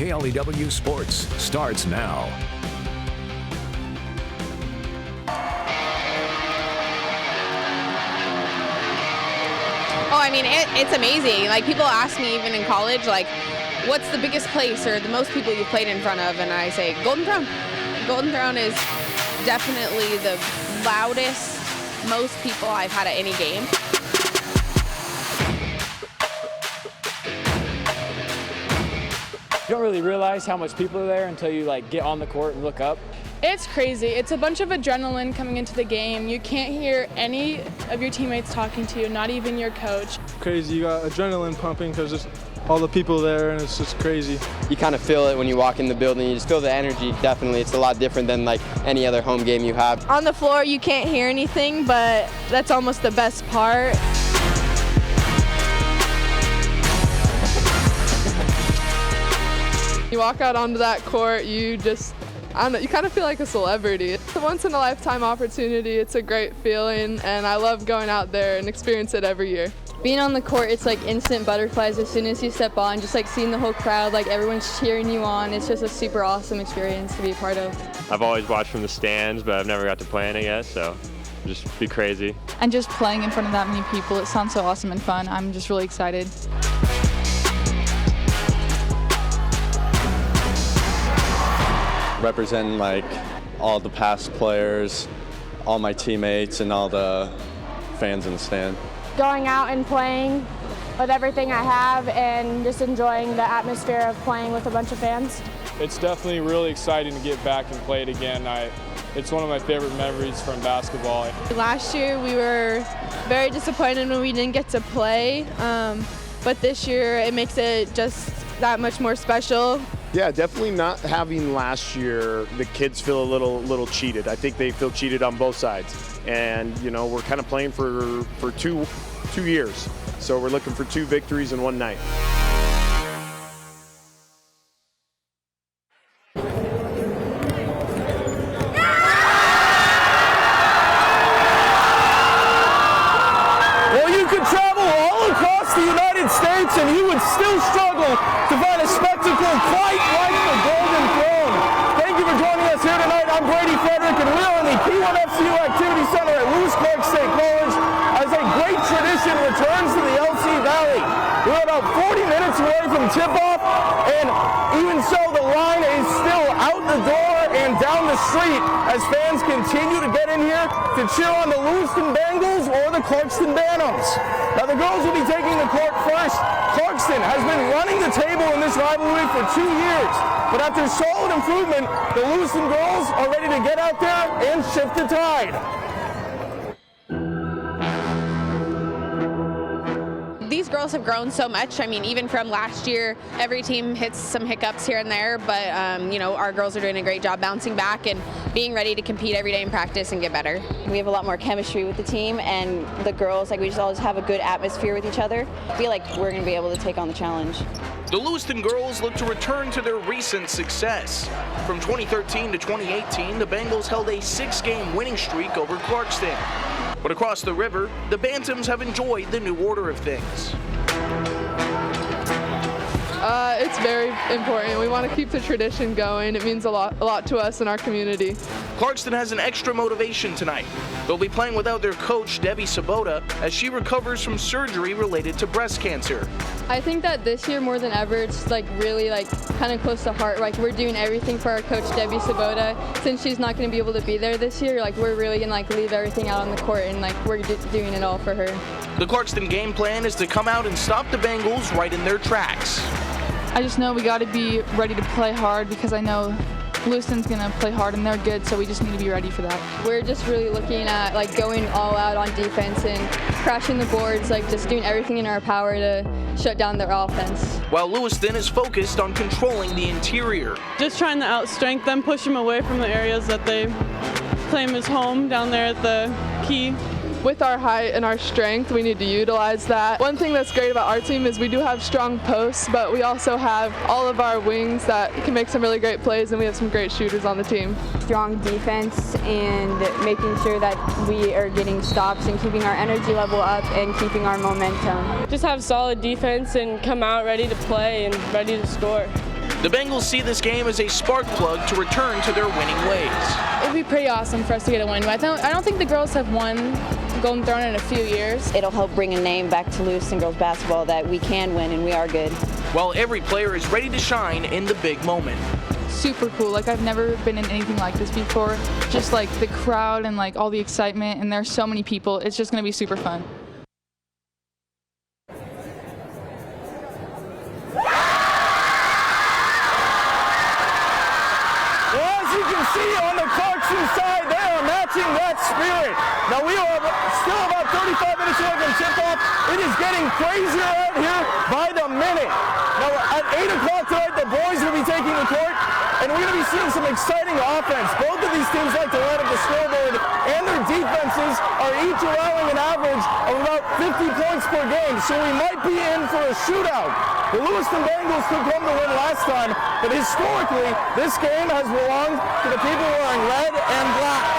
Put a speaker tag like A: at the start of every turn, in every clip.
A: KLEW Sports starts now.
B: Oh, I mean, it's amazing. Like, people ask me even in college, like, what's the biggest place or the most people you've played in front of? And I say, Golden Throne. Golden Throne is definitely the loudest, most people I've had at any game.
C: You don't really realize how much people are there until you get on the court and look up.
D: It's crazy. It's a bunch of adrenaline coming into the game. You can't hear any of your teammates talking to you, not even your coach.
E: Crazy. You got adrenaline pumping because there's all the people there, and it's just crazy.
F: You kind of feel it when you walk in the building. You just feel the energy, definitely. It's a lot different than any other home game you have.
G: On the floor, you can't hear anything, but that's almost the best part.
H: You walk out onto that court, you kind of feel like a celebrity. It's a once-in-a-lifetime opportunity. It's a great feeling, and I love going out there and experience it every year.
G: Being on the court, it's like instant butterflies as soon as you step on, just seeing the whole crowd, everyone's cheering you on. It's just a super awesome experience to be a part of.
I: I've always watched from the stands, but I've never got to play in it yet, so just be crazy.
J: And just playing in front of that many people, it sounds so awesome and fun. I'm just really excited.
K: Representing all the past players, all my teammates, and all the fans in the stand.
L: Going out and playing with everything I have and just enjoying the atmosphere of playing with a bunch of fans.
E: It's definitely really exciting to get back and play it again. It's one of my favorite memories from basketball.
G: Last year we were very disappointed when we didn't get to play, but this year it makes it just that much more special.
M: Yeah, definitely not having last year, the kids feel a little cheated. I think they feel cheated on both sides. And, we're kind of playing for 2 years. So we're looking for 2 victories in one night.
N: Well, you could travel all across the United States and you would still struggle to find a spectacle quite like the Golden Throne. Thank you for joining us here tonight. I'm Brady, Frederick, and we're in the P1FCU Activity Center at Lewiston State College as a great tradition returns to the LC Valley. We're about 40 minutes away from tip-off, and even so, the line is still out the door and down the street as fans continue to get in here to cheer on the Lewiston Bengals or the Clarkston Bantams. Now the girls will be taking the court first. Clarkston has been running the table in this rivalry for 2 years, but after solid improvement, the Lewiston girls are ready to get out there and shift the tide.
B: These girls have grown so much. I mean, even from last year, every team hits some hiccups here and there, but our girls are doing a great job bouncing back and being ready to compete every day in practice and get better.
O: We have a lot more chemistry with the team, and the girls, we just always have a good atmosphere with each other. I feel like we're going to be able to take on the challenge.
P: The Lewiston girls look to return to their recent success. From 2013 to 2018, the Bengals held a 6-game winning streak over Clarkston. But across the river, the Bantams have enjoyed the new order of things.
H: It's very important. We want to keep the tradition going. It means a lot to us and our community.
P: Clarkston has an extra motivation tonight. They'll be playing without their coach, Debbie Sabota, as she recovers from surgery related to breast cancer.
G: I think that this year more than ever, it's really kind of close to heart. We're doing everything for our coach, Debbie Sabota. Since she's not going to be able to be there this year, we're really going to leave everything out on the court and we're doing it all for her.
P: The Clarkston game plan is to come out and stop the Bengals right in their tracks.
J: I just know we got to be ready to play hard because I know Lewiston's going to play hard and they're good, so we just need to be ready for that.
G: We're just really looking at going all out on defense and crashing the boards, just doing everything in our power to shut down their offense.
P: While Lewiston is focused on controlling the interior.
D: Just trying to outstrength them, push them away from the areas that they claim as home down there at the key.
H: With our height and our strength, we need to utilize that. One thing that's great about our team is we do have strong posts, but we also have all of our wings that can make some really great plays, and we have some great shooters on the team.
L: Strong defense and making sure that we are getting stops and keeping our energy level up and keeping our momentum.
D: Just have solid defense and come out ready to play and ready to score.
P: The Bengals see this game as a spark plug to return to their winning ways.
D: It'd be pretty awesome for us to get a win, but I don't think the girls have won Golden Throne in a few years.
O: It'll help bring a name back to Lewiston girls basketball that we can win and we are good.
P: While every player is ready to shine in the big moment.
J: Super cool. Like, I've never been in anything like this before. Just like the crowd and like all the excitement, and there's so many people. It's just going to be super fun.
N: See on the Clarkston side, they are matching that spirit. Now we are still about 35 minutes away from tip-off. It is getting crazier out here by the minute. Now at 8 o'clock tonight, the boys will be taking the court, and we're going to be seeing some exciting offense. Both of these teams like to line up the scoreboard, and their defenses are each allowing an average of about 50 points per game, so we might be in for a shootout. The Lewiston Bengals took home the win last time, but historically, this game has belonged to the people wearing red and black.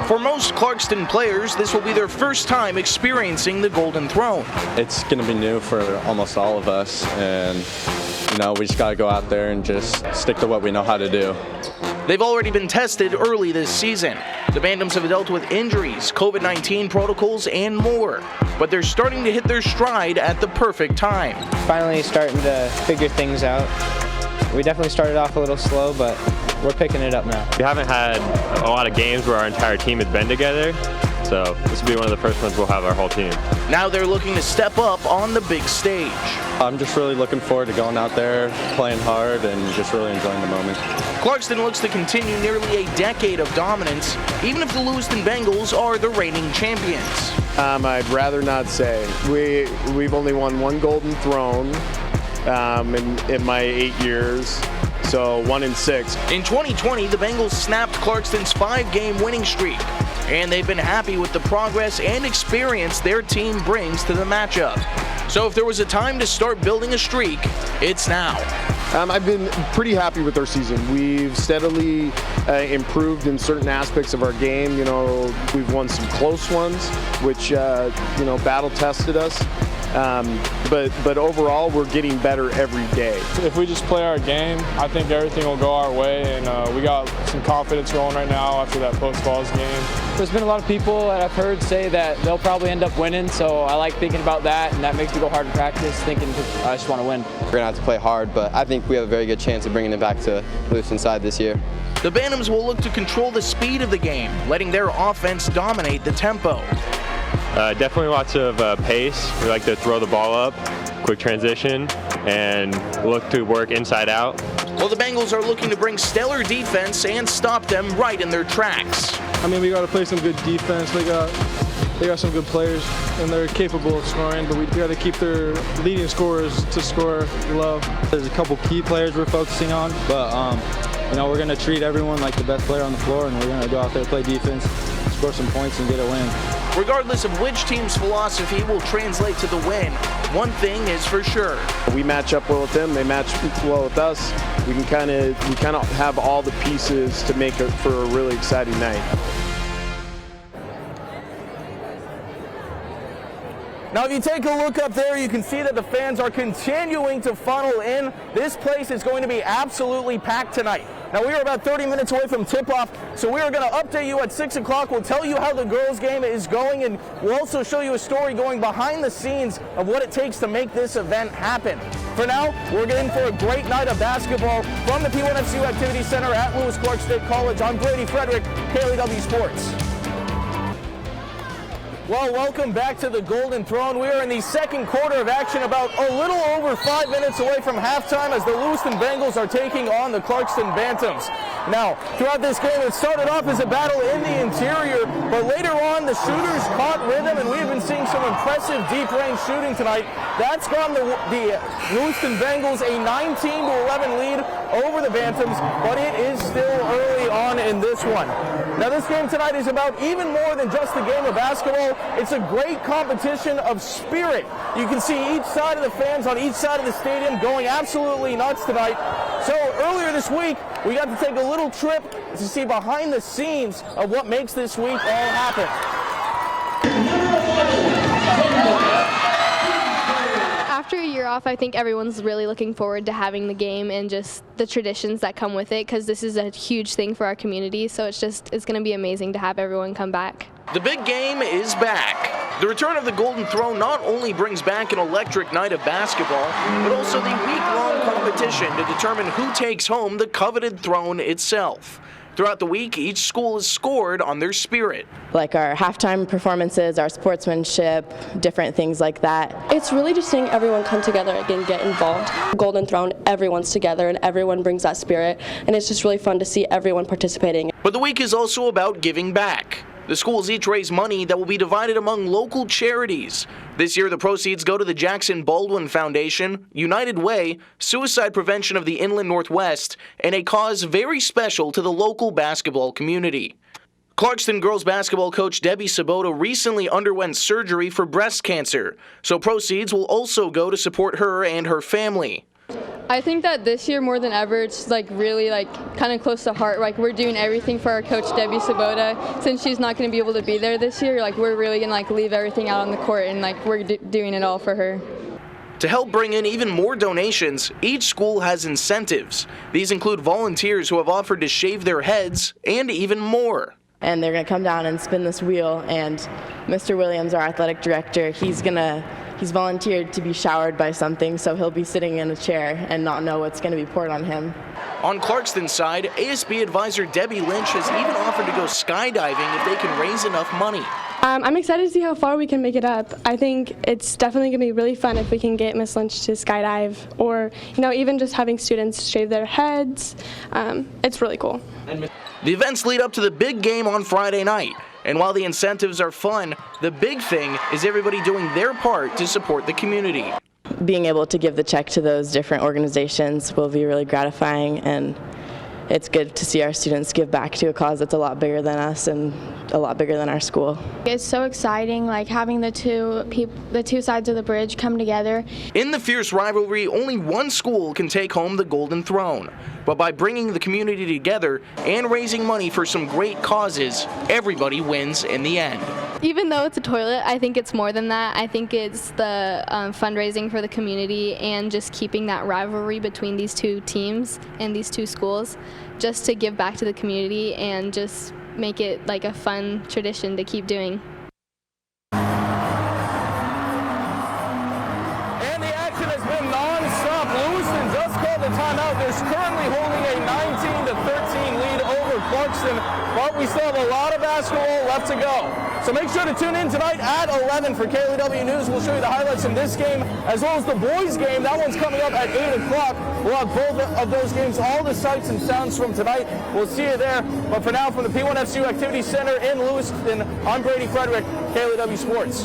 P: For most Clarkston players, this will be their first time experiencing the Golden Throne.
K: It's going to be new for almost all of us, and we just got to go out there and just stick to what we know how to do.
P: They've already been tested early this season. The Bantams have dealt with injuries, COVID-19 protocols, and more. But they're starting to hit their stride at the perfect time.
Q: Finally starting to figure things out. We definitely started off a little slow, but we're picking it up now.
I: We haven't had a lot of games where our entire team has been together, so this will be one of the first ones we'll have our whole team.
P: Now they're looking to step up on the big stage.
K: I'm just really looking forward to going out there, playing hard, and just really enjoying the moment.
P: Clarkston looks to continue nearly a decade of dominance, even if the Lewiston Bengals are the reigning champions.
M: I'd rather not say. We've only won one Golden Throne in my 8 years, so 1-6.
P: In 2020, the Bengals snapped Clarkston's 5-game winning streak, and they've been happy with the progress and experience their team brings to the matchup. So if there was a time to start building a streak, it's now.
M: I've been pretty happy with our season. We've steadily improved in certain aspects of our game. We've won some close ones, which battle tested us. But overall, we're getting better every day.
E: If we just play our game, I think everything will go our way, and we got some confidence going right now after that post-balls game.
C: There's been a lot of people that I've heard say that they'll probably end up winning, so I like thinking about that, and that makes me go hard in practice, thinking I just want to win.
F: We're going to have to play hard, but I think we have a very good chance of bringing it back to Lewiston side this year.
P: The Bantams will look to control the speed of the game, letting their offense dominate the tempo.
I: Definitely lots of pace. We like to throw the ball up, quick transition, and look to work inside out.
P: Well, the Bengals are looking to bring stellar defense and stop them right in their tracks.
R: We got to play some good defense. They got some good players, and they're capable of scoring, but we got to keep their leading scorers to score low.
S: There's a couple key players we're focusing on, but we're going to treat everyone like the best player on the floor, and we're going to go out there, play defense, score some points, and get a win.
P: Regardless of which team's philosophy will translate to the win, one thing is for sure.
M: We match up well with them, they match well with us. We kind of have all the pieces to make it for a really exciting night.
N: Now, if you take a look up there, you can see that the fans are continuing to funnel in. This place is going to be absolutely packed tonight. Now, we are about 30 minutes away from tip-off, so we are going to update you at 6 o'clock. We'll tell you how the girls' game is going, and we'll also show you a story going behind the scenes of what it takes to make this event happen. For now, we're getting for a great night of basketball from the P1FCU Activity Center at Lewis Clark State College. I'm Brady Frederick, KLEW Sports. Well, welcome back to the Golden Throne. We are in the second quarter of action, about a little over 5 minutes away from halftime as the Lewiston Bengals are taking on the Clarkston Bantams. Now, throughout this game, it started off as a battle in the interior, but later on, the shooters caught rhythm, and we have been seeing some impressive deep-range shooting tonight. That's gotten the Lewiston Bengals a 19-11 lead over the Bantams, but it is still early on in this one. Now, this game tonight is about even more than just a game of basketball. It's a great competition of spirit. You can see each side of the fans on each side of the stadium going absolutely nuts tonight. So earlier this week, we got to take a little trip to see behind the scenes of what makes this week all happen.
G: off, I think everyone's really looking forward to having the game and just the traditions that come with it, because this is a huge thing for our community. So it's going to be amazing to have everyone come back.
P: The big game is back. The return of the Golden Throne not only brings back an electric night of basketball, but also the week-long competition to determine who takes home the coveted throne itself. Throughout the week, each school is scored on their spirit.
T: Like our halftime performances, our sportsmanship, different things like that.
U: It's really just seeing everyone come together and get involved. Golden Throne, everyone's together and everyone brings that spirit, and it's just really fun to see everyone participating.
P: But the week is also about giving back. The schools each raise money that will be divided among local charities. This year, the proceeds go to the Jackson Baldwin Foundation, United Way, Suicide Prevention of the Inland Northwest, and a cause very special to the local basketball community. Clarkston girls basketball coach Debbie Sabota recently underwent surgery for breast cancer, so proceeds will also go to support her and her family.
G: I think that this year more than ever, it's really kind of close to heart. We're doing everything for our coach Debbie Sabota. Since she's not going to be able to be there this year, we're really going to leave everything out on the court and we're doing it all for her.
P: To help bring in even more donations, each school has incentives. These include volunteers who have offered to shave their heads and even more.
T: And they're going to come down and spin this wheel, and Mr. Williams, our athletic director, he's volunteered to be showered by something, so he'll be sitting in a chair and not know what's going to be poured on him.
P: On Clarkston's side, ASB advisor Debbie Lynch has even offered to go skydiving if they can raise enough money.
L: I'm excited to see how far we can make it up. I think it's definitely going to be really fun if we can get Miss Lynch to skydive, or even just having students shave their heads. It's really cool.
P: The events lead up to the big game on Friday night. And while the incentives are fun, the big thing is everybody doing their part to support the community.
T: Being able to give the check to those different organizations will be really gratifying, and it's good to see our students give back to a cause that's a lot bigger than us and a lot bigger than our school.
L: It's so exciting, having the two sides of the bridge come together.
P: In the fierce rivalry, only one school can take home the Golden Throne. But by bringing the community together and raising money for some great causes, everybody wins in the end.
G: Even though it's a toilet, I think it's more than that. I think it's the fundraising for the community and just keeping that rivalry between these two teams and these two schools, just to give back to the community and just make it a fun tradition to keep doing.
N: And the action has been non-stop. Lewiston just called the timeout. They're currently holding a 19-13 lead over Clarkston, but we still have a lot of basketball left to go. So make sure to tune in tonight at 11 for KLEW News. We'll show you the highlights from this game as well as the boys game. That one's coming up at 8 o'clock. We'll have both of those games, all the sights and sounds from tonight. We'll see you there. But for now, from the P1FCU Activity Center in Lewiston, I'm Brady Frederick, KLEW Sports.